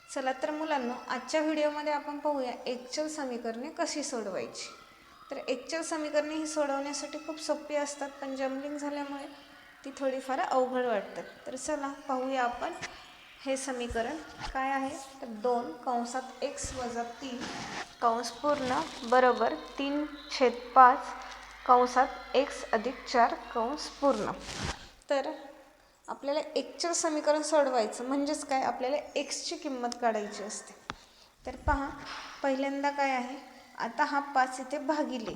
चला तर मुलांनो, आजच्या व्हिडिओमध्ये आपण पाहूया एकचल समीकरणे कशी सोडवायची। तर एकचल समीकरणे ही सोडवण्यासाठी खूप सोपी असतात, पण जम्बलिंग झाल्यामुळे ती थोडीफार अवघड वाटतात। तर चला पाहूया आपण हे समीकरण काय आहे। तर 2 कंसात x वजा 3 कंस पूर्ण बरोबर 3/5 कंसात x अधिक 4 कंस पूर्ण। तर आपल्याला एकचल समीकरण सोडवायचं म्हणजेच काय, आपल्याला x ची किंमत काढायची असते। तर पहा, पहिल्यांदा काय आहे, आता हा 5 इथे भागिले,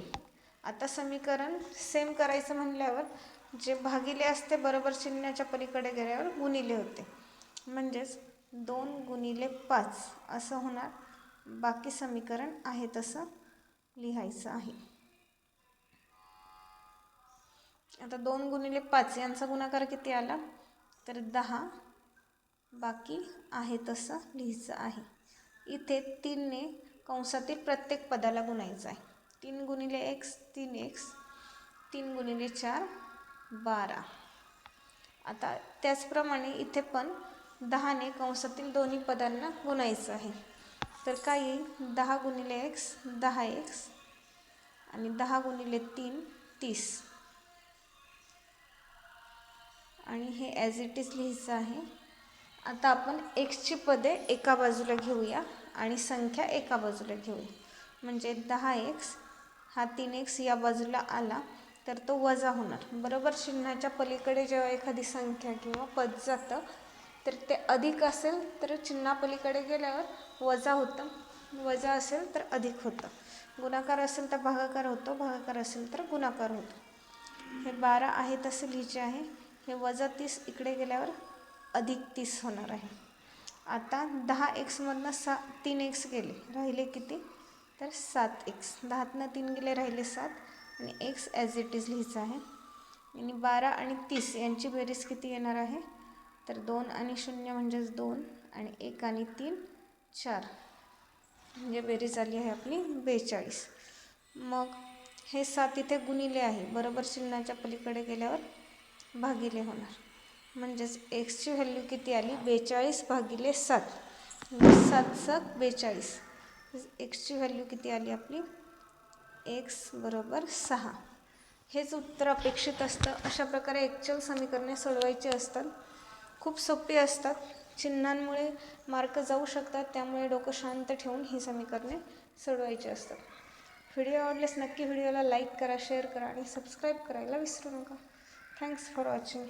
आता समीकरण सेम करायचं म्हणल्यावर जे भागिले असते बरोबर चिन्हाच्या पलीकडे गेल्यावर गुणिले होते, म्हणजेच 2 गुणिले 5 असं होणार। बाकी समीकरण आहे तसं लिहायचं आहे। आता 2 गुणिले 5 यांचा गुणाकार किती आला, तर 10, बाकी आहे तसं लिहायचं आहे। इथे 3 ने कंसातील प्रत्येक पदाला गुणायचं आहे। 3 गुणिले x 3x, 3 गुणिले 4 12। आता त्याचप्रमाणे इथे पण 10 ने कंसातील दोन्ही पदांना गुणायचं आहे। तर काय येईल, 10 गुणिले x 10x आणि 10 गुणिले 3 30, आणि हे ॲज इट इज लिहायचं आहे। आता आपण x ची पदे एका बाजूला घेऊया आणि संख्या एका बाजूला घेऊया, म्हणजे 10x हा 3x या बाजूला आला तर तो वजा होणार। बरोबर चिन्हाच्या पलीकडे जेव्हा एखादी संख्या किंवा पद जातं तर ते अधिक असेल तर चिन्हापलीकडे गेल्यावर वजा होतं, वजा असेल तर अधिक होतं, गुणाकार असेल तर भागाकार होतो, भागाकार असेल तर गुणाकार होतो। हे 12 आहे तसे लिहायचे आहे, हे वजा 30 इकडे गेल्यावर अधिक 30 होणार आहे। आता 10x मधनं 3x गेले, राहिले किती, तर 7x, 10तनं 3 गेले राहिले 7, आणि x ॲज इट इज लिहायचं आहे। आणि 12 आणि 30 यांची बेरीज किती येणार आहे, तर 2 आणि 0 म्हणजेच 2, आणि 1 आणि 3 4, म्हणजे बेरीज आली आहे आपली 42। मग हे 7 इथे गुणिले आहे, बरोबर चिन्हाच्या पलीकडे गेल्यावर भागिले होणार, म्हणजेच x ची व्हॅल्यू किती आली, 42 भागिले 7, म्हणजे 7 7 42। x ची व्हॅल्यू किती आली आपली, x बरोबर 6। हेच उत्तर अपेक्षित असतं। अशा प्रकारे एकचल समीकरणे सोडवायची असतात, खूप सोपी असतात। चिन्हांमुळे मार्क जाऊ शकतात, त्यामुळे डोकं शांत ठेवून ही समीकरणे सोडवायची असतात। व्हिडिओ आवडल्यास नक्की व्हिडिओला लाईक करा, शेअर करा आणि सबस्क्राईब करायला विसरू नका। Thanks for watching.